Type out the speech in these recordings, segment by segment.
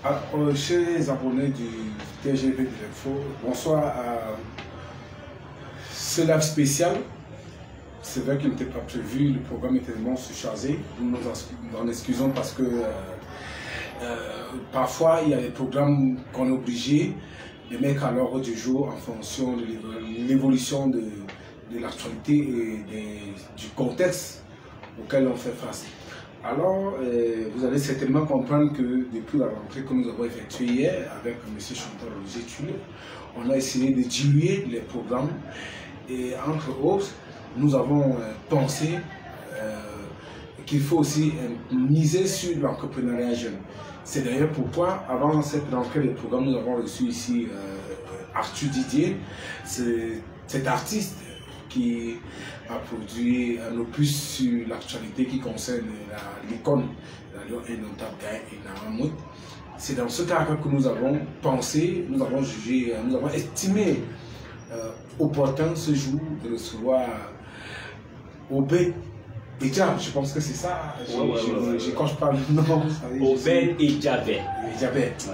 Alors, chers abonnés du TGV de l'Info, bonsoir. Ce live spécial, c'est vrai qu'il n'était pas prévu, le programme était tellement surchargé. Nous nous en excusons parce que parfois il y a des programmes qu'on est obligé de mettre à l'ordre du jour en fonction de l'évolution de l'actualité et du contexte auquel on fait face. Alors, vous allez certainement comprendre que depuis la rentrée que nous avons effectuée hier avec M. Chantal Roger Tulle, on a essayé de diluer les programmes et entre autres, nous avons pensé qu'il faut aussi miser sur l'entrepreneuriat jeune. C'est d'ailleurs pourquoi, avant cette rentrée des programmes, nous avons reçu ici Arthur Didier, cet artiste qui a produit un opus sur l'actualité qui concerne l'icône, la Lion indomptable et Naramut. C'est dans ce cadre que nous avons pensé, nous avons jugé, nous avons estimé opportun ce jour de recevoir Obed Edjabé, je pense que c'est ça, je coche pas le nom. Obed Edjabé.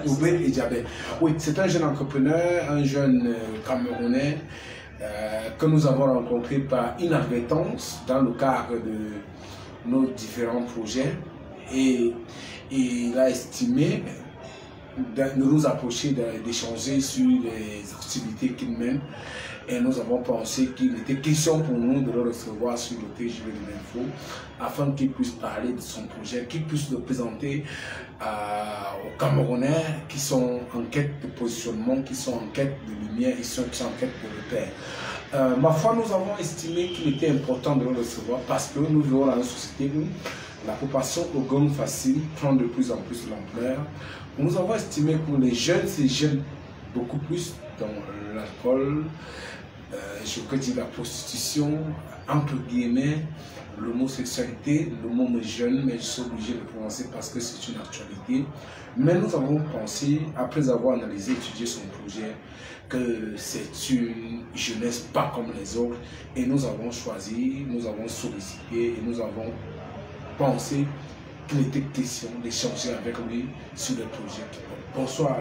Obed Edjabé. Oui, c'est un jeune entrepreneur, un jeune Camerounais que nous avons rencontré par inadvertance dans le cadre de nos différents projets et il a estimé de nous approcher, d'échanger sur les activités qu'il mène. Et nous avons pensé qu'il était question pour nous de le recevoir sur le TGV de l'Info afin qu'il puisse parler de son projet, qu'il puisse le présenter aux Camerounais qui sont en quête de positionnement, qui sont en quête de lumière, qui sont en quête de repère. Ma foi, nous avons estimé qu'il était important de le recevoir parce que nous vivons dans une société où la proportion au gomme facile prend de plus en plus l'ampleur. Nous avons estimé que pour les jeunes, c'est jeune beaucoup plus dans l'alcool, je peux dire la prostitution, entre guillemets, l'homosexualité, le mot est jeune, mais je suis obligé de prononcer parce que c'est une actualité. Mais nous avons pensé, après avoir analysé, étudié son projet, que c'est une jeunesse pas comme les autres. Et nous avons choisi, nous avons sollicité et nous avons pensé qu'il était question d'échanger avec lui sur le projet. Bonsoir.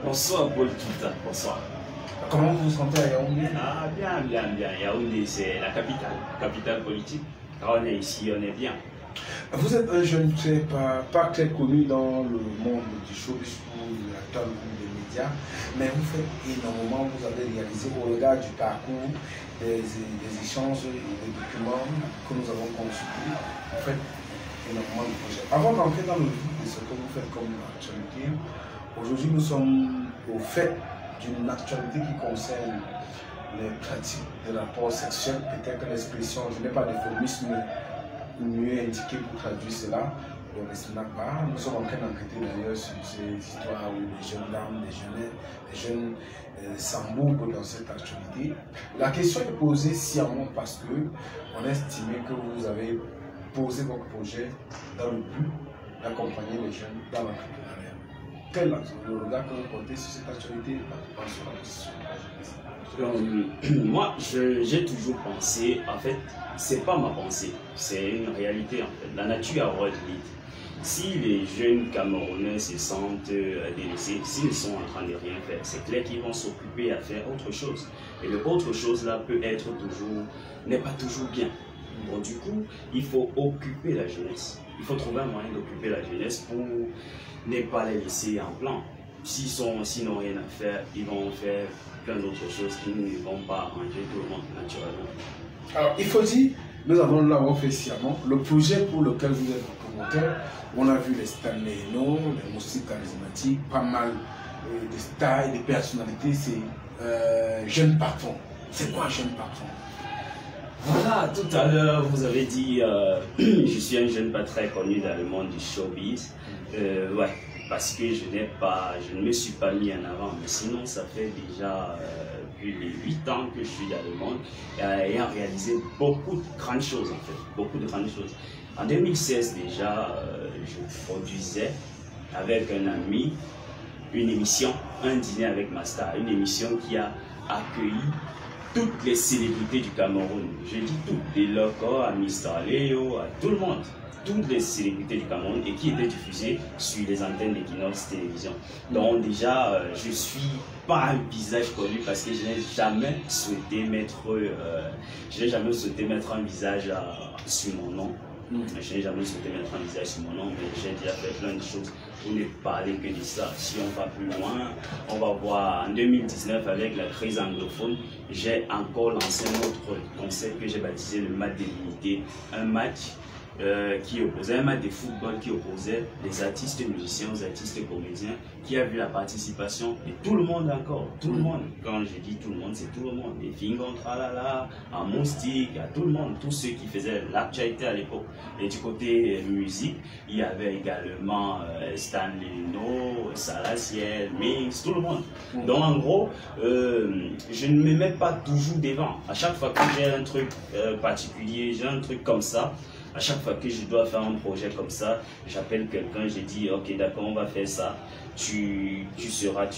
Bonsoir Paul Kita, bonsoir. Comment vous vous sentez à Yaoundé? Ah, bien. Yaoundé, c'est la capitale politique. Quand on est ici, on est bien. Vous êtes un jeune pas très connu dans le monde du showbiz ou de l'acteur des médias, mais vous faites énormément, vous avez réalisé au regard du parcours, des échanges et des documents que nous avons consultés. Vous faites énormément de projets. Avant d'entrer dans le vif de ce que vous faites comme actualité, aujourd'hui nous sommes au fait d'une actualité qui concerne les pratiques de rapport sexuel. Peut-être que l'expression, je n'ai pas d'euphémisme mieux indiqué pour traduire cela, dans les snack bars. Nous sommes en train d'enquêter d'ailleurs sur ces histoires où les jeunes dames, les jeunes s'embourbent dans cette actualité. La question est posée sciemment parce que on a estimé que vous avez posé votre projet dans le but d'accompagner les jeunes dans l'entrepreneuriat. Quel est le regard que vous portez sur cette actualité? Moi, j'ai toujours pensé, en fait, c'est pas ma pensée, c'est une réalité en fait. La nature a horreur de vide. Si les jeunes Camerounais se sentent délaissés, s'ils sont en train de rien faire, c'est clair qu'ils vont s'occuper à faire autre chose. Et le autre chose là peut être toujours, n'est pas toujours bien. Bon, du coup, il faut occuper la jeunesse. Il faut trouver un moyen d'occuper la jeunesse pour ne pas les laisser en plan. S'ils n'ont rien à faire, ils vont faire plein d'autres choses qui ne vont pas arranger tout le monde naturellement. Alors, il faut dire, nous l'avons fait sciemment. Le projet pour lequel vous êtes promoteur, on a vu les Stanley Eno, les moustiques charismatiques, pas mal de stars et de personnalités. C'est jeune patron. C'est quoi jeune patron? Voilà, tout à l'heure, vous avez dit je suis un jeune pas très connu dans le monde du showbiz. Ouais, parce que je ne me suis pas mis en avant. Mais sinon, ça fait déjà plus de 8 ans que je suis dans le monde ayant réalisé beaucoup de grandes choses, en fait. Beaucoup de grandes choses. En 2016, déjà, je produisais avec un ami une émission, un dîner avec ma star, une émission qui a accueilli toutes les célébrités du Cameroun. Je dis toutes, des locaux, à Mr. Léo, à tout le monde. toutes les célébrités du Cameroun et qui étaient diffusées sur les antennes d'Equinox Télévision. Donc déjà, je suis pas un visage connu parce que je n'ai jamais souhaité mettre, un visage sur mon nom. Je n'ai jamais souhaité mettre un visage sur mon nom, mais j'ai déjà fait plein de choses pour ne parler que de ça. Si on va plus loin, on va voir en 2019 avec la crise anglophone, j'ai encore lancé un autre concept que j'ai baptisé le match de l'unité. Un match qui opposait, un match de football qui opposait les artistes musiciens aux artistes comédiens, qui a vu la participation de tout le monde encore, tout le monde. Quand je dis tout le monde, c'est tout le monde. Des Fingon Tralala, à Moustique, à tout le monde, tous ceux qui faisaient l'actualité à l'époque. Et du côté musique, il y avait également Stanley No, Salaciel, Mix, tout le monde. Donc en gros, je ne me mets pas toujours devant. À chaque fois que j'ai un truc particulier, j'ai un truc comme ça, à chaque fois que je dois faire un projet comme ça, j'appelle quelqu'un, je dis ok d'accord, on va faire ça, tu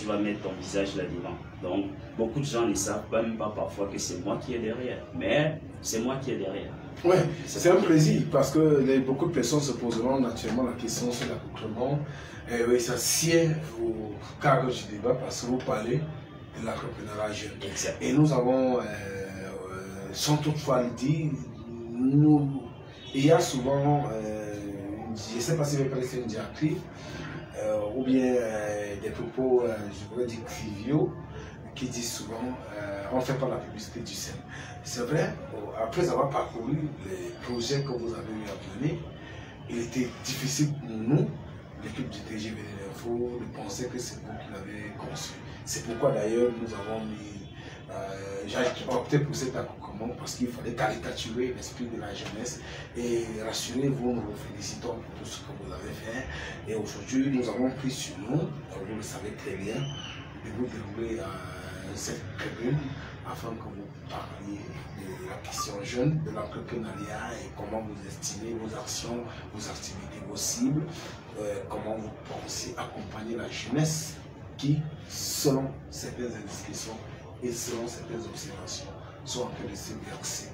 vas mettre ton visage là-devant. Donc beaucoup de gens ne savent même pas parfois que c'est moi qui est derrière, mais c'est moi qui est derrière. Oui, c'est un plaisir parce que beaucoup de personnes se poseront naturellement la question sur l'accouplement. Et oui, ça sied au cadre du débat parce que vous parlez de l'accouplement jeune. Exact. Et nous avons, sans toutefois le dire, il y a souvent, je ne sais pas si vous connaissez une diatribe, ou bien des propos, je pourrais dire triviaux, qui disent souvent, on ne fait pas la publicité du SEM. C'est vrai, après avoir parcouru les projets que vous avez eu à mener, il était difficile pour nous, l'équipe du TGV de l'Info, de penser que c'est vous qui l'avez conçu. C'est pourquoi d'ailleurs nous avons mis, j'ai opté pour cet accompagnement parce qu'il fallait caricaturer l'esprit de la jeunesse et rassurez-vous, nous vous félicitons pour tout ce que vous avez fait. Et aujourd'hui, nous avons pris sur nous, vous le savez très bien, de vous dérouler cette tribune afin que vous parliez de la question jeune, de l'entrepreneuriat et comment vous estimez vos actions, vos activités, vos cibles, comment vous pensez accompagner la jeunesse qui, selon certaines indiscrétions et selon certaines observations, sont en train de se verser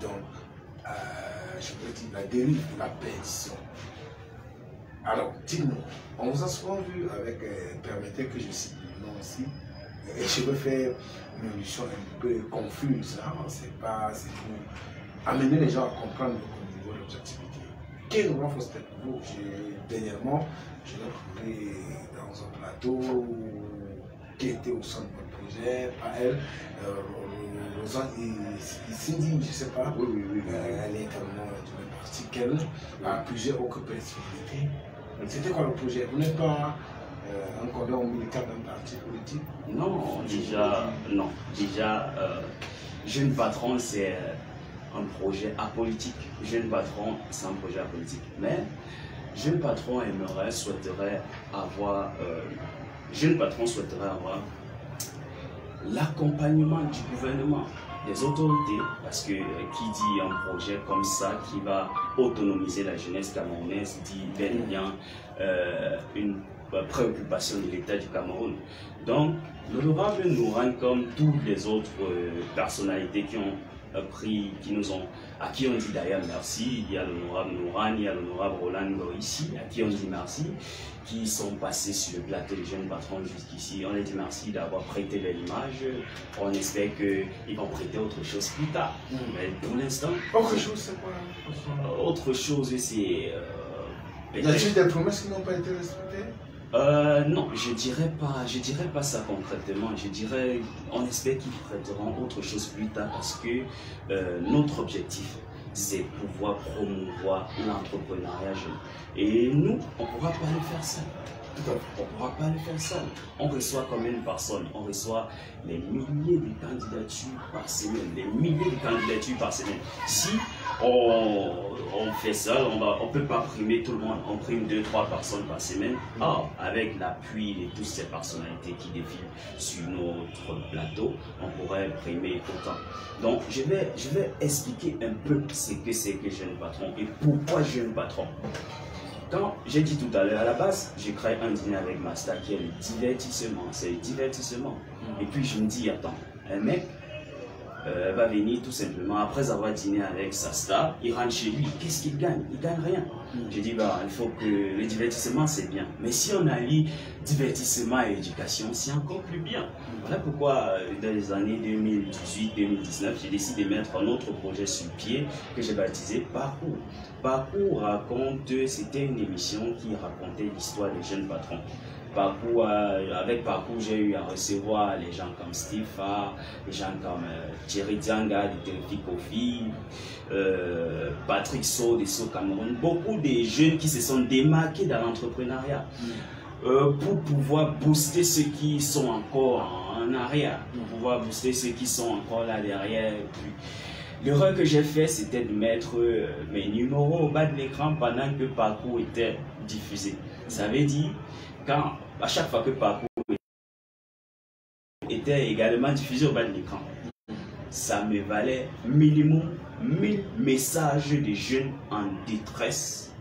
dans, je veux dire, la dérive de la perdition. Alors, dites-nous, on vous a souvent vu avec, permettez que je cite le nom aussi, et je veux faire une illusion un peu confuse, hein? C'est pour amener les gens à comprendre le niveau de l'objectivité. Quel grand faut c'était pour vous? Dernièrement, je l'ai trouvé dans un plateau qui était au centre de votre projet, pas elle, Cindy, je ne sais pas, elle est également du même parti qu'elle, a plusieurs autres personnalités. C'était quoi le projet? Vous n'êtes pas un cordon ombilical d'un parti politique? Non, déjà, non. Déjà, Jeune Patron, c'est un projet apolitique. Jeune Patron, c'est un projet apolitique. Mais Jeune Patron souhaiterait avoir l'accompagnement du gouvernement, des autorités, parce que qui dit un projet comme ça qui va autonomiser la jeunesse camerounaise dit bel et bien une préoccupation de l'État du Cameroun. Donc, l'honorable Nourane, comme toutes les autres personnalités qui ont à qui on dit d'ailleurs merci, il y a l'honorable Nourane, il y a l'honorable Roland ici, à qui on dit merci, qui sont passés sur le plateau des Jeunes Patrons jusqu'ici. On les dit merci d'avoir prêté leur image. On espère qu'ils vont prêter autre chose plus tard. Mais pour l'instant... Autre chose, c'est quoi? Autre chose, c'est... Y a-t-il des promesses qui n'ont pas été respectées? Non, je dirais pas ça concrètement. Je dirais, on espère qu'ils prêteront autre chose plus tard parce que notre objectif, c'est pouvoir promouvoir l'entrepreneuriat jeune. Et nous, on ne pourra pas le faire seul. On ne pourra pas le faire seul. On reçoit combien de personnes? On reçoit les milliers de candidatures par semaine. Des milliers de candidatures par semaine. Si on fait ça, on ne peut pas primer tout le monde. On prime 2-3 personnes par semaine. Or, avec l'appui de toutes ces personnalités qui défilent sur notre plateau, on pourrait primer autant. Donc, je vais expliquer un peu ce que c'est que Jeune Patron et pourquoi Jeune Patron. Quand j'ai dit tout à l'heure, à la base, j'ai créé un dîner avec ma star qui est le divertissement. C'est le divertissement. Et puis je me dis, attends, un mec va venir tout simplement, après avoir dîné avec sa star, il rentre chez lui. Qu'est-ce qu'il gagne? Il gagne rien. J'ai dit, bah, il faut que le divertissement, c'est bien. Mais si on allie divertissement et éducation, c'est encore plus bien. Voilà pourquoi, dans les années 2018-2019, j'ai décidé de mettre un autre projet sur pied que j'ai baptisé Parcours. Parcours raconte, c'était une émission qui racontait l'histoire des jeunes patrons. Parcours, avec Parcours, j'ai eu à recevoir les gens comme Steve Farr, les gens comme Thierry Dianga de Terrific Coffee, Patrick Sow de So Cameroun, beaucoup de jeunes qui se sont démarqués dans l'entrepreneuriat pour pouvoir booster ceux qui sont encore en arrière, pour pouvoir booster ceux qui sont encore là derrière. L'erreur que j'ai fait, c'était de mettre mes numéros au bas de l'écran pendant que Parcours était diffusé. Ça veut dire à chaque fois que Parcours était également diffusé au bas de l'écran, ça me valait minimum 1000 messages de jeunes en détresse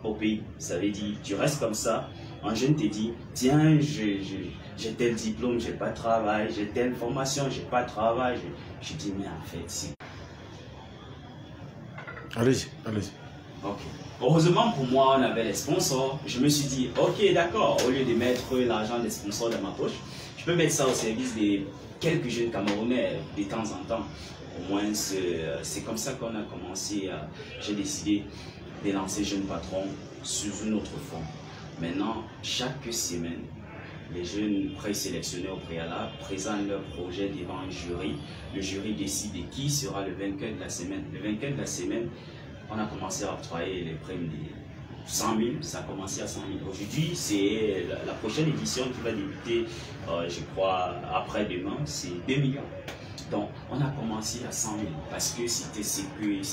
au pays. Ça veut dire, tu restes comme ça, un jeune te dit, tiens, j'ai tel diplôme, j'ai pas de travail, j'ai telle formation, j'ai pas de travail. Je dis, mais en fait, si. Allez-y, allez-y. Ok. Heureusement pour moi, on avait les sponsors. Je me suis dit, ok, d'accord, au lieu de mettre l'argent des sponsors dans ma poche, je peux mettre ça au service de quelques jeunes Camerounais de temps en temps. Au moins, c'est comme ça qu'on a commencé. J'ai décidé de lancer Jeunes Patrons sous une autre forme. Maintenant, chaque semaine, les jeunes présélectionnés au préalable présentent leur projet devant un jury. Le jury décide de qui sera le vainqueur de la semaine. Le vainqueur de la semaine, on a commencé à octroyer les primes de 100 000, ça a commencé à 100 000. Aujourd'hui, c'est la prochaine édition qui va débuter, je crois, après-demain, c'est 2 millions. Donc, on a commencé à 100 000 parce que c'était ce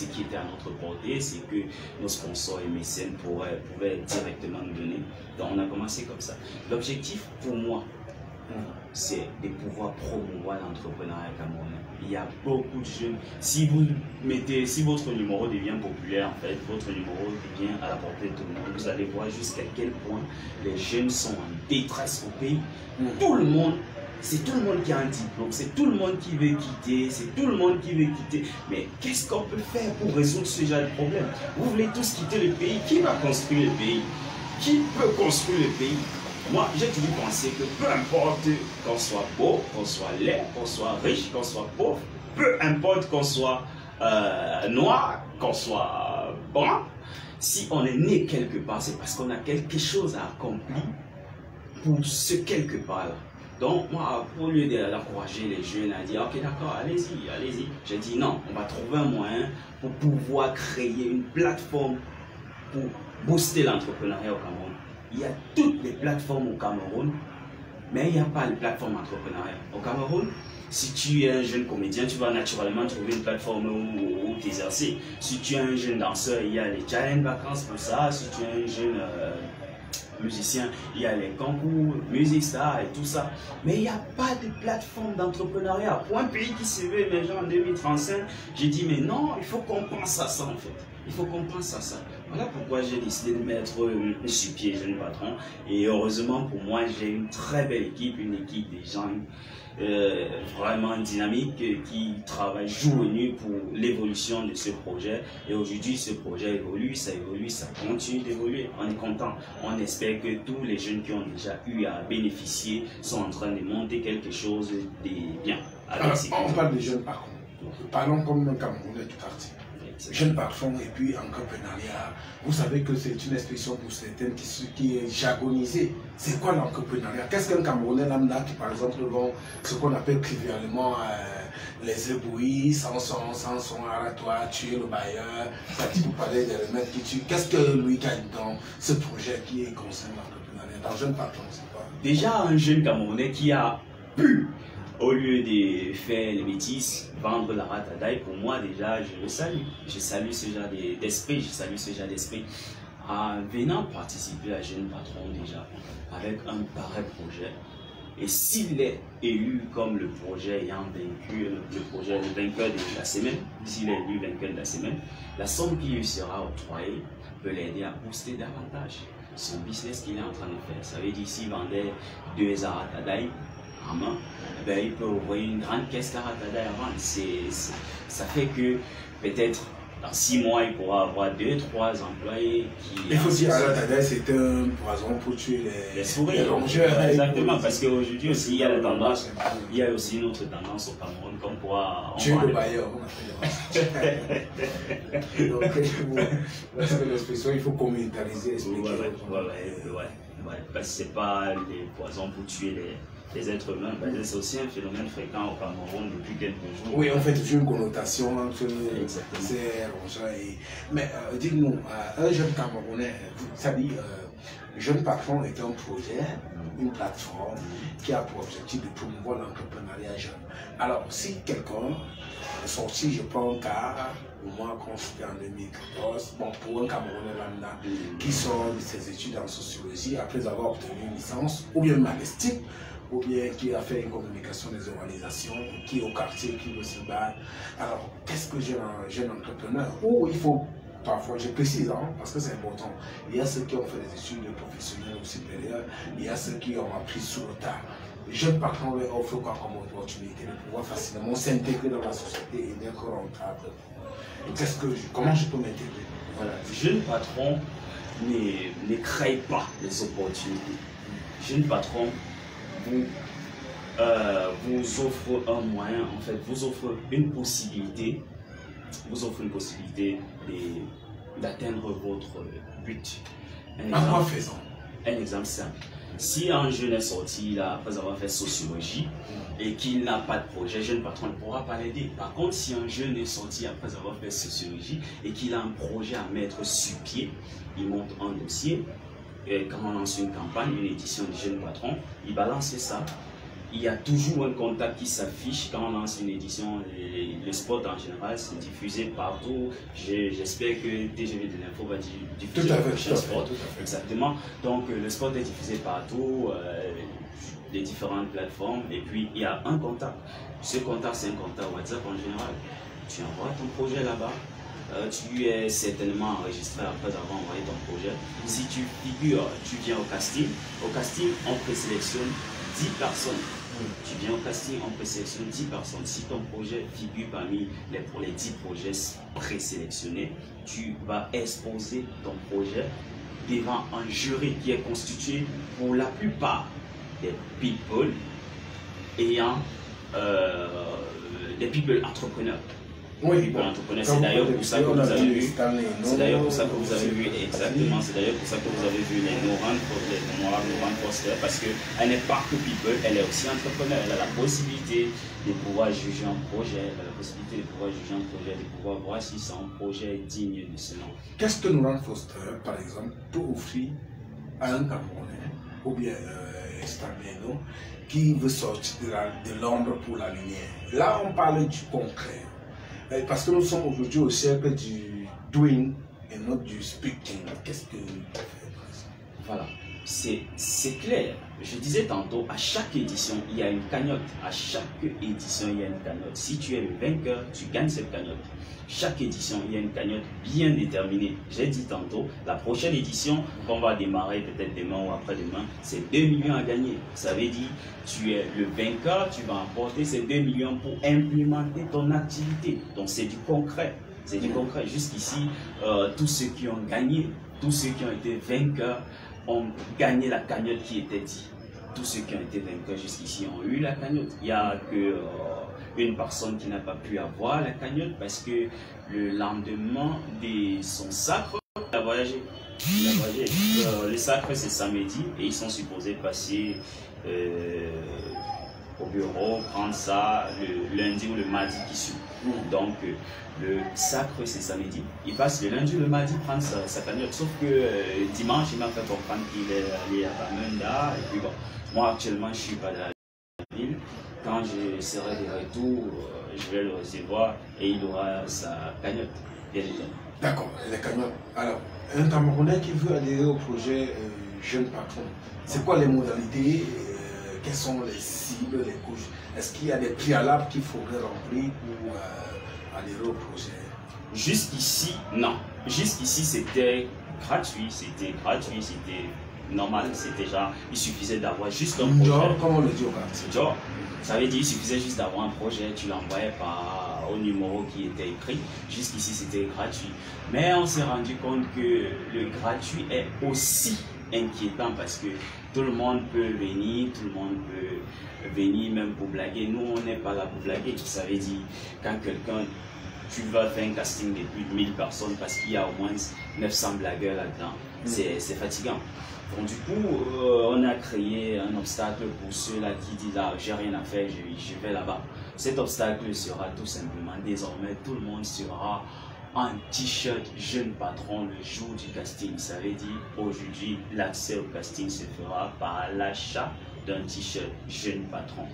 qui était à notre portée, c'est que nos sponsors et mécènes pouvaient directement nous donner. Donc, on a commencé comme ça. L'objectif pour moi, c'est de pouvoir promouvoir l'entrepreneuriat camerounais. Il y a beaucoup de jeunes. Si votre numéro devient populaire, en fait, votre numéro devient à la portée de tout le monde. Vous allez voir jusqu'à quel point les jeunes sont en détresse au pays. Tout le monde, c'est tout le monde qui a un diplôme, c'est tout le monde qui veut quitter, c'est tout le monde qui veut quitter. Mais qu'est-ce qu'on peut faire pour résoudre ce genre de problème? Vous voulez tous quitter le pays, qui va construire le pays? Qui peut construire le pays? Moi, j'ai toujours pensé que peu importe qu'on soit beau, qu'on soit laid, qu'on soit riche, qu'on soit pauvre, peu importe qu'on soit noir, qu'on soit brun, si on est né quelque part, c'est parce qu'on a quelque chose à accomplir pour ce quelque part là. Donc, moi, au lieu d'encourager les jeunes à dire, ok, d'accord, allez-y, allez-y, j'ai dit non, on va trouver un moyen pour pouvoir créer une plateforme pour booster l'entrepreneuriat au Cameroun. Il y a toutes les plateformes au Cameroun, mais il n'y a pas de plateforme entrepreneuriale. Au Cameroun, si tu es un jeune comédien, tu vas naturellement trouver une plateforme où t'exercer. Si tu es un jeune danseur, il y a les challenges vacances pour ça. Si tu es un jeune musicien, il y a les concours, musique star et tout ça. Mais il n'y a pas de plateforme d'entrepreneuriat. Pour un pays qui se veut émergent en 2035, j'ai dit, mais non, il faut qu'on pense à ça en fait. Il faut qu'on pense à ça. Voilà pourquoi j'ai décidé de mettre sur pied Jeunes Patrons. Et heureusement pour moi, j'ai une très belle équipe, une équipe des gens vraiment dynamiques qui travaillent jour et nuit pour l'évolution de ce projet. Et aujourd'hui, ce projet évolue, ça continue d'évoluer. On est content. On espère que tous les jeunes qui ont déjà eu à bénéficier sont en train de monter quelque chose de bien. Alors, on parle de Jeunes Patrons. Parlons comme un Camerounais du quartier. Jeunes Patrons et puis entrepreneuriat. Vous savez que c'est une expression pour certaines qui est jargonisée. C'est quoi l'entrepreneuriat? Qu'est-ce qu'un Camerounais lambda qui, par exemple, vend ce qu'on appelle trivialement les ébouillis, sans son, aratoire, tuer le bailleur, ça qui vous parlait d'éléments qui tuent. Qu'est-ce que lui gagne dans ce projet qui concerne l'entrepreneuriat? Dans Jeunes Patrons, c'est quoi? Déjà, un jeune Camerounais qui a pu, au lieu de faire les bêtises, vendre la ratadaï, pour moi déjà, je le salue. Je salue ce genre d'esprit, je salue ce genre d'esprit. En venant participer à Jeunes Patrons déjà, avec un pareil projet, et s'il est élu comme le projet ayant vaincu, le vainqueur de la semaine, s'il est élu vainqueur de la semaine, la somme qui lui sera octroyée peut l'aider à booster davantage son business qu'il est en train de faire. Ça veut dire s'il vendait 2 aratadaï, ben, il peut ouvrir une grande caisse d'aratada à vendre. Ça fait que peut-être dans 6 mois, il pourra avoir 2, 3 employés qui... Il faut dire, alors Dada, c'est un poison pour tuer les souris. Exactement, parce qu'aujourd'hui aussi, il y a la tendance, il y a aussi une autre tendance au Cameroun comme quoi... Tuer le bailleur. Donc, parce que l'expression, il faut communautariser, expliquer. Ouais, parce que c'est pas les poisons pour tuer les êtres humains, c'est aussi un phénomène fréquent au Cameroun depuis quelques jours. Oui, on fait toujours une connotation entre ces rongeurs et... Mais dites-nous, un jeune Camerounais, ça dit, Jeune Patron est un projet, une plateforme qui a pour objectif de promouvoir l'entrepreneuriat jeune. Alors, si quelqu'un est sorti, je prends un cas, au moins construit en 2014, bon, pour un Camerounais lambda qui sort de ses études en sociologie après avoir obtenu une licence, ou bien majestique, ou bien qui a fait une communication des organisations, qui est au quartier, qui veut se battre. Alors, qu'est-ce que jeune entrepreneur? Ou il faut, parfois, je précise, hein, parce que c'est important, il y a ceux qui ont fait des études professionnelles ou supérieures, il y a ceux qui ont appris sur le tard. Jeune patron leur offre quoi comme opportunité de pouvoir facilement s'intégrer dans la société et d'être rentable. Comment je peux m'intégrer? Voilà. Jeune patron ne crée pas les opportunités. Jeune patron vous offre un moyen, en fait, vous offre une possibilité, d'atteindre votre but. Un exemple simple. Si un jeune est sorti là, après avoir fait sociologie et qu'il n'a pas de projet, jeune patron ne pourra pas l'aider. Par contre, si un jeune est sorti après avoir fait sociologie et qu'il a un projet à mettre sur pied, il monte un dossier, et quand on lance une campagne, une édition du jeune patron, il va lancer ça. Il y a toujours un contact qui s'affiche quand on lance une édition. Le spot en général, c'est diffusé partout. J'espère que TGV de l'info va diffuser le spot. Exactement. Donc le spot est diffusé partout, les différentes plateformes. Et puis il y a un contact. Ce contact, c'est un contact WhatsApp en général. Tu envoies ton projet là-bas. Tu es certainement enregistré après avoir envoyé ton projet. Si tu figures, tu viens au casting. Au casting, on présélectionne 10 personnes. Tu viens au casting, on présélectionne 10 personnes. Si ton projet figure parmi les 10 projets présélectionnés, tu vas exposer ton projet devant un jury qui est constitué pour la plupart des people ayant des people entrepreneurs. Oui, c'est d'ailleurs pour ça que vous avez vu. C'est d'ailleurs pour ça que vous avez vu exactement. C'est d'ailleurs pour ça que vous avez vu les Noran Foster, parce qu'elle n'est pas que people, elle est aussi entrepreneur. Elle a la possibilité de pouvoir juger un projet, de pouvoir voir si c'est un projet digne de ce nom. Qu'est-ce que Noran Foster, par exemple, peut offrir à un Camerounais ou bien Estameno qui veut sortir de l'ombre pour la lumière? Là, on parle du concret. Parce que nous sommes aujourd'hui au siècle du doing et non du speaking. Qu'est-ce que vous faites? Voilà, c'est clair. Je disais tantôt, à chaque édition, il y a une cagnotte. À chaque édition, il y a une cagnotte. Si tu es le vainqueur, tu gagnes cette cagnotte. Chaque édition, il y a une cagnotte bien déterminée. J'ai dit tantôt, la prochaine édition, qu'on va démarrer peut-être demain ou après-demain, c'est 2 millions à gagner. Ça veut dire, tu es le vainqueur, tu vas apporter ces 2 millions pour implémenter ton activité. Donc c'est du concret. C'est du concret. Jusqu'ici, tous ceux qui ont gagné, tous ceux qui ont été vainqueurs, ont gagné la cagnotte qui était dit. Tous ceux qui ont été vainqueurs jusqu'ici ont eu la cagnotte. Il n'y a que une personne qui n'a pas pu avoir la cagnotte parce que le lendemain de son sacre, il a voyagé. Le sacre, c'est samedi et ils sont supposés passer au bureau, prendre ça le lundi ou le mardi qui suit. Donc, le sacre, c'est samedi. Il passe le lundi ou le mardi prendre sa cagnotte. Sauf que dimanche, il m'a fait comprendre qu'il est allé à Bamenda. Et puis bon, moi actuellement, je ne suis pas dans la ville. Quand je serai de retour, je vais le recevoir et il aura sa cagnotte. D'accord, les cagnottes. Alors, un Camerounais qui veut adhérer au projet Jeune Patron, c'est quoi les modalités? Quelles sont les cibles, les couches? Est-ce qu'il y a des préalables qu'il faudrait remplir pour adhérer au projet? Jusqu'ici, non. Jusqu'ici, c'était gratuit, c'était normal, c'était genre, il suffisait d'avoir juste un projet. Comment on le dit au quartier? Ça veut dire, il suffisait juste d'avoir un projet, tu l'envoyais par au numéro qui était écrit. Jusqu'ici, c'était gratuit. Mais on s'est rendu compte que le gratuit est aussi inquiétant parce que tout le monde peut venir, tout le monde peut venir même pour blaguer. Nous, on n'est pas là pour blaguer. Ça veut dire, quand quelqu'un, tu vas faire un casting de plus de 1000 personnes parce qu'il y a au moins 900 blagueurs là-dedans. C'est fatigant. Donc du coup, on a créé un obstacle pour ceux-là qui disent là, j'ai rien à faire, je vais là-bas. Cet obstacle sera tout simplement, désormais, tout le monde sera en t-shirt jeune patron le jour du casting. Ça veut dire, aujourd'hui, l'accès au casting se fera par l'achat d'un t-shirt jeune patron.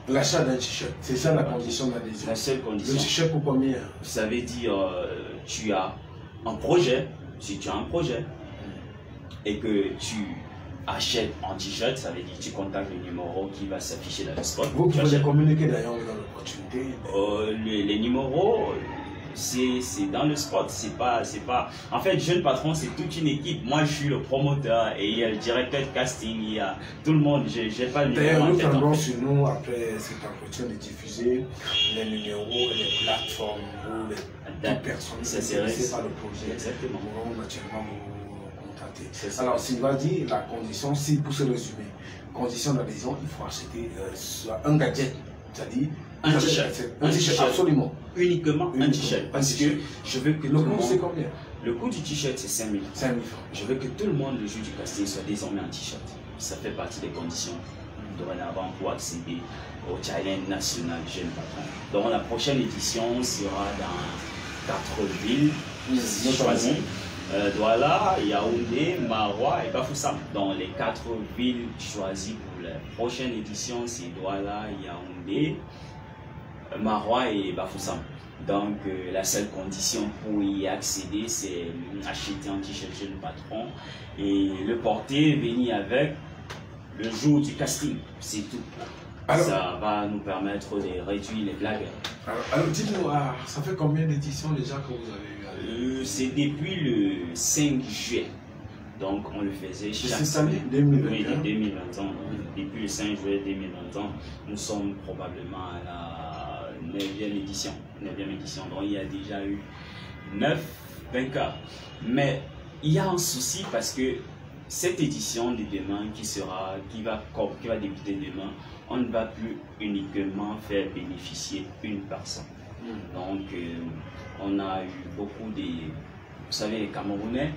L'achat d'un t-shirt, c'est ça la condition d'adhésion. La seule condition. Le t-shirt pour combien? Ça veut dire, tu as un projet, si tu as un projet, et que tu achètes un t-shirt, ça veut dire que tu contactes le numéro qui va s'afficher dans le spot. Vous pouvez les communiquer d'ailleurs dans l'opportunité. Les numéros, c'est dans le spot, c'est pas... En fait, Jeune Patron, c'est toute une équipe. Moi, je suis le promoteur et il y a le directeur de casting, il y a tout le monde. J'ai pas le numéro. D'ailleurs, nous tendons sur nous, après cet entretien, de diffuser les numéros et les plateformes où les personnes intéressées par le projet pourront naturellement vous contacter. Alors, Sylvain dit, la condition, si pour se résumer, condition d'adhésion, il faut acheter un gadget, c'est-à-dire un t-shirt. Un t-shirt, absolument. Uniquement un t-shirt. Parce que je veux que le coût, c'est combien? Le coût du t-shirt, c'est 5 000 francs. 5 000 francs. Je veux que tout le monde, le jour du casting, soit désormais en t-shirt. Ça fait partie des conditions dorénavant pour accéder au challenge national Jeune Patron. Donc la prochaine édition sera dans 4 villes choisies. Douala, Yaoundé, Maroua et Bafoussam. Dans les 4 villes choisies pour la prochaine édition, c'est Douala, Yaoundé, Maroua et Bafoussam. Donc la seule condition pour y accéder, c'est acheter un t-shirt Jeune Patron et le porter, venir avec le jour du casting. C'est tout. Alors, ça va nous permettre de réduire les blagues. Alors dites-nous, ça fait combien d'éditions déjà que vous avez eu? C'est depuis le 5 juillet. Donc on le faisait chaque année 2020. Oui, 2020. Depuis le 5 juillet 2020, nous sommes probablement à la 9e édition. 9e édition. Donc il y a déjà eu 9 vainqueurs. Mais il y a un souci parce que cette édition de demain qui va débuter demain, on ne va plus uniquement faire bénéficier une personne. Donc, on a eu beaucoup de... Vous savez, les Camerounais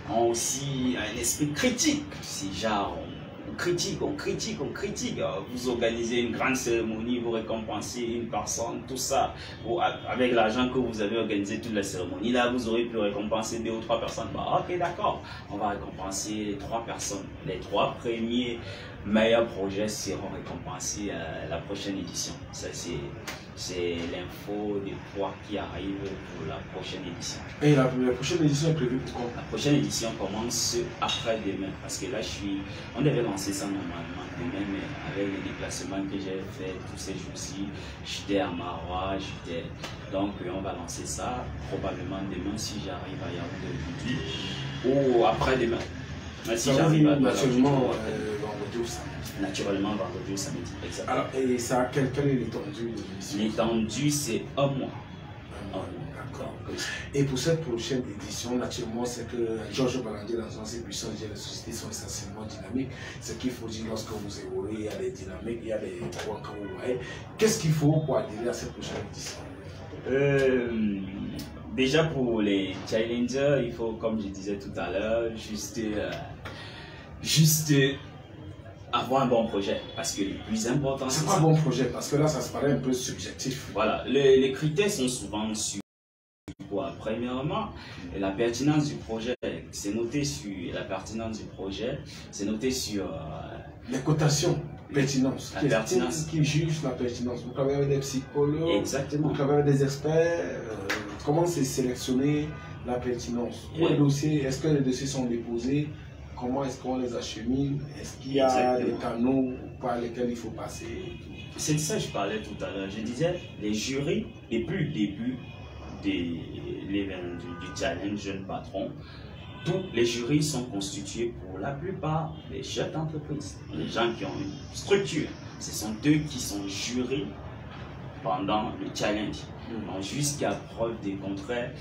ont aussi un esprit critique. C'est genre, on critique. Vous organisez une grande cérémonie, vous récompensez une personne, tout ça. Avec l'argent que vous avez organisé toute la cérémonie, là, vous aurez pu récompenser 2 ou 3 personnes. Bah, ok, d'accord. On va récompenser 3 personnes. Les 3 premiers meilleurs projets seront récompensés à la prochaine édition. Ça, c'est l'info des poids qui arrive pour la prochaine édition. Et la prochaine édition est prévue pour quand? La prochaine édition commence après-demain. Parce que là, on devait lancer ça normalement demain, mais avec les déplacements que j'ai fait tous ces jours-ci, j'étais à Maroua, donc on va lancer ça probablement demain si j'arrive à Yaoundé aujourd'hui ou après-demain. Si j'arrive à naturellement vendredi ou samedi. Naturellement vendredi ou samedi, exactement. Alors, et ça, quelle est l'étendue de l'émission? L'étendue, c'est 1 mois. D'accord. Et pour cette prochaine édition, naturellement, c'est que Georges Balandier, dans ses puissances, les sociétés sont essentiellement dynamiques. Ce qu'il faut dire lorsque vous évoluez, il y a des dynamiques, il y a des points que vous voyez. Qu'est-ce qu'il faut pour adhérer à cette prochaine édition? Déjà pour les challengers, il faut, comme je disais tout à l'heure, juste avoir un bon projet. Parce que le plus important, c'est pas un bon projet, parce que là, ça se paraît un peu subjectif. Voilà, les critères sont souvent sur quoi? Premièrement, la pertinence du projet. C'est noté sur la pertinence du projet, c'est noté sur les cotations. Pertinence. La pertinence. Qui juge la pertinence? Vous travaillez avec des psychologues. Exactement. Vous travaillez avec des experts. Comment c'est sélectionné la pertinence? Les dossiers, est-ce que les dossiers sont déposés? Comment est-ce qu'on les achemine? Est-ce qu'il y a des canaux par lesquels il faut passer? C'est de ça que je parlais tout à l'heure. Je disais, les jurys, depuis le début du challenge Jeune Patron, tous les jurys sont constitués pour la plupart des chefs d'entreprise, les gens qui ont une structure. Ce sont eux qui sont jurés pendant le challenge. Donc, jusqu'à preuve des contraires,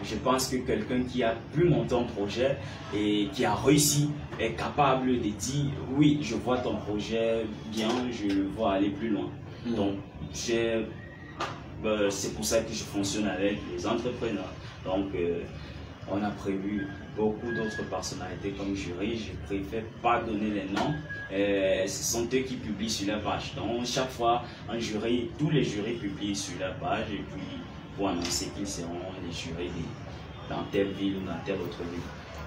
je pense que quelqu'un qui a pu monter un projet et qui a réussi est capable de dire oui, je vois ton projet bien, je le vois aller plus loin. Donc, c'est pour ça que je fonctionne avec les entrepreneurs. Donc, on a prévu beaucoup d'autres personnalités comme jury. Je préfère pas donner les noms. Ce sont eux qui publient sur la page. Donc, chaque fois, un jury, tous les jurys publient sur la page et puis pour annoncer qu'ils seront les jurys dans telle ville ou dans telle autre ville.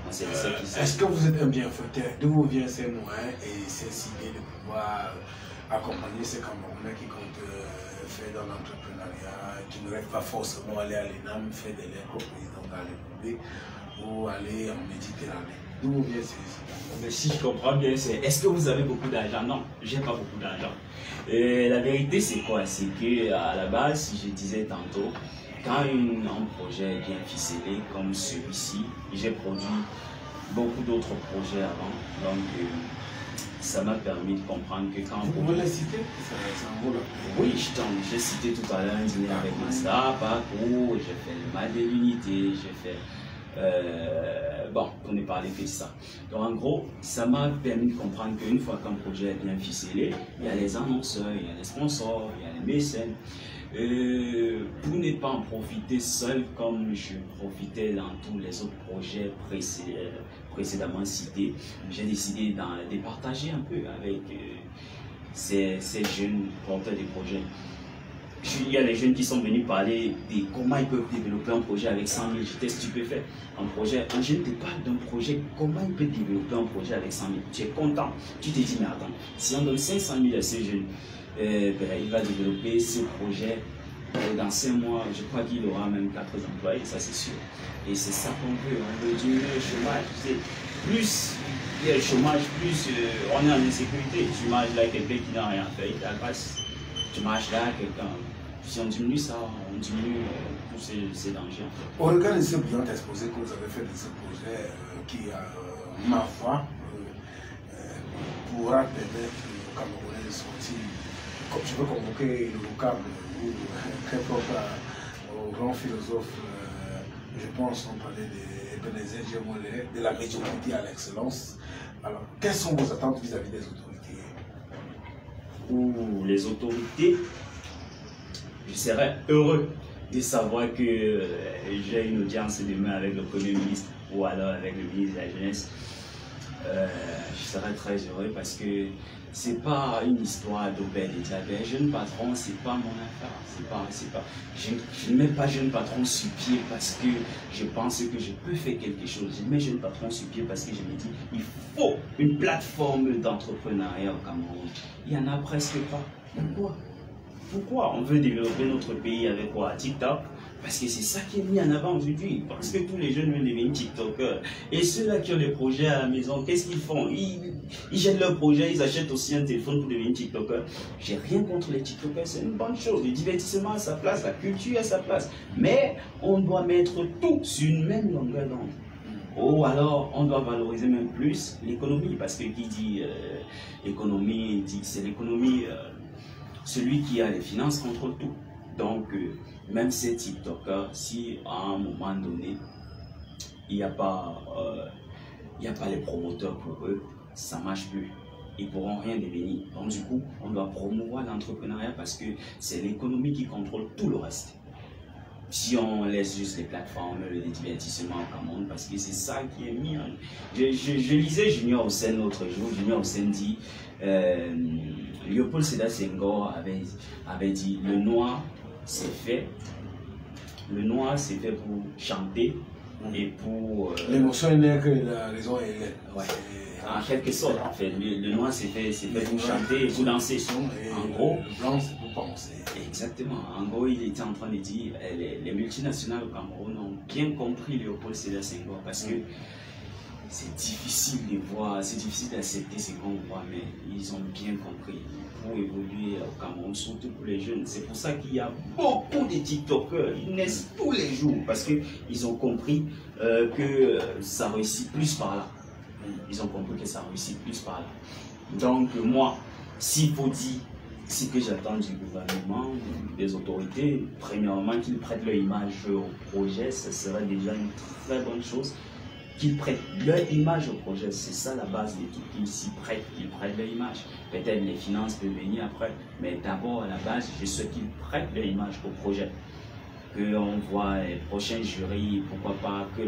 Est-ce que vous êtes un bienfaiteur? D'où vous viennent ces moyens et ces idées de pouvoir accompagner ces Camerounais qui comptent faire dans l'entrepreneuriat, qui ne rêvent pas forcément aller à l'ENAM, faire des lettres au président de la République ou aller en Méditerranée? D'où vous viennent ces idées? Mais si je comprends bien, c'est est-ce que vous avez beaucoup d'argent? Non, j'ai pas beaucoup d'argent. La vérité, c'est quoi? C'est que à la base, si je disais tantôt, quand un projet est bien ficelé comme celui-ci, j'ai produit beaucoup d'autres projets avant. Donc, ça m'a permis de comprendre que quand vous voulez citer ça en vaut la peine. Oui, j'ai cité tout à l'heure un dîner avec Mazda, parcours, j'ai fait le mal de l'unité, j'ai fait. Bon, on est parlé que de ça. Donc en gros, ça m'a permis de comprendre qu'une fois qu'un projet est bien ficelé, il y a les annonceurs, il y a les sponsors, il y a les mécènes. Pour ne pas en profiter seul comme je profitais dans tous les autres projets précédemment cités, j'ai décidé de partager un peu avec ces jeunes porteurs de projets. Il y a les jeunes qui sont venus parler de comment ils peuvent développer un projet avec 100 000. J'étais stupéfait. Un jeune te parle d'un projet, comment il peut développer un projet avec 100 000. Tu es content. Tu te dis, mais attends, si on donne 500 000 à ces jeunes, il va développer ce projet. Dans 5 mois, je crois qu'il aura même 4 employés, ça c'est sûr. Et c'est ça qu'on veut. On veut diminuer le chômage. Plus il y a le chômage, plus on est en insécurité. Tu marches là quelqu'un qui n'a rien fait, il t'agace. Tu marches là quelqu'un. Si on diminue ça, on diminue tous ces dangers. Au regard de ce brillant exposé que vous avez fait de ce projet, qui, ma foi, pourra permettre aux Camerounais de sortir, comme je veux convoquer le vocable très propre aux grands philosophes, je pense, on parlait d'Ebenezer Djemolé, de la médiocrité à l'excellence. Alors, quelles sont vos attentes vis-à-vis des autorités? Ou les autorités, je serais heureux de savoir que j'ai une audience demain avec le Premier ministre ou alors avec le ministre de la Jeunesse. Je serais très heureux parce que c'est pas une histoire d'Obed et Diabet. Jeune patron, c'est pas mon affaire. Je ne mets pas jeune patron sur pied parce que je pense que je peux faire quelque chose. Je mets jeune patron sur pied parce que je me dis il faut une plateforme d'entrepreneuriat au Cameroun. Il y en a presque pas. Pourquoi on veut développer notre pays avec quoi? TikTok? Parce que c'est ça qui est mis en avant aujourd'hui. Parce que tous les jeunes veulent devenir TikTokers. Et ceux-là qui ont des projets à la maison, qu'est-ce qu'ils font? Ils jettent leur projet, ils achètent aussi un téléphone pour devenir TikToker. J'ai rien contre les TikTokers, c'est une bonne chose. Le divertissement à sa place, la culture à sa place. Mais on doit mettre tout sur une même longueur d'onde. Ou alors, on doit valoriser même plus l'économie. Parce que qui dit économie, c'est l'économie. Celui qui a les finances contrôle tout. Donc, même ces TikTokers, si à un moment donné, il n'y a pas les promoteurs pour eux, ça ne marche plus. Ils ne pourront rien devenir. Donc, du coup, on doit promouvoir l'entrepreneuriat parce que c'est l'économie qui contrôle tout le reste. Si on laisse juste les plateformes, le divertissement au Cameroun, parce que c'est ça qui est mis. Je lisais Junior Hussein l'autre jour. Junior Hussein dit, Léopold Sédar Senghor avait dit, le noir c'est fait pour chanter et pour... L'émotion est née que la raison est laide. Ouais. En quelque sorte, en fait, le noir c'est fait pour chanter et pour danser. En gros, le blanc c'est pour penser. Exactement. En gros, il était en train de dire, les multinationales au Cameroun ont bien compris Léopold Sédar Senghor parce que c'est difficile de voir, c'est difficile d'accepter ce qu'on voit, mais ils ont bien compris. Pour évoluer au Cameroun, surtout pour les jeunes. C'est pour ça qu'il y a beaucoup de TikTokers, ils naissent tous les jours parce qu'ils ont compris que ça réussit plus par là. Ils ont compris que ça réussit plus par là. Donc moi, s'il faut dire ce que j'attends du gouvernement, des autorités, premièrement, qu'ils prêtent leur image au projet, ce serait déjà une très bonne chose. Qu'ils prêtent leur image au projet, c'est ça la base de tout, qu'ils s'y prêtent, qu'ils prêtent leur image. Peut-être les finances peuvent venir après, mais d'abord à la base, je souhaite qu'ils prêtent leur image au projet. Qu'on voit les prochains jurys, pourquoi pas que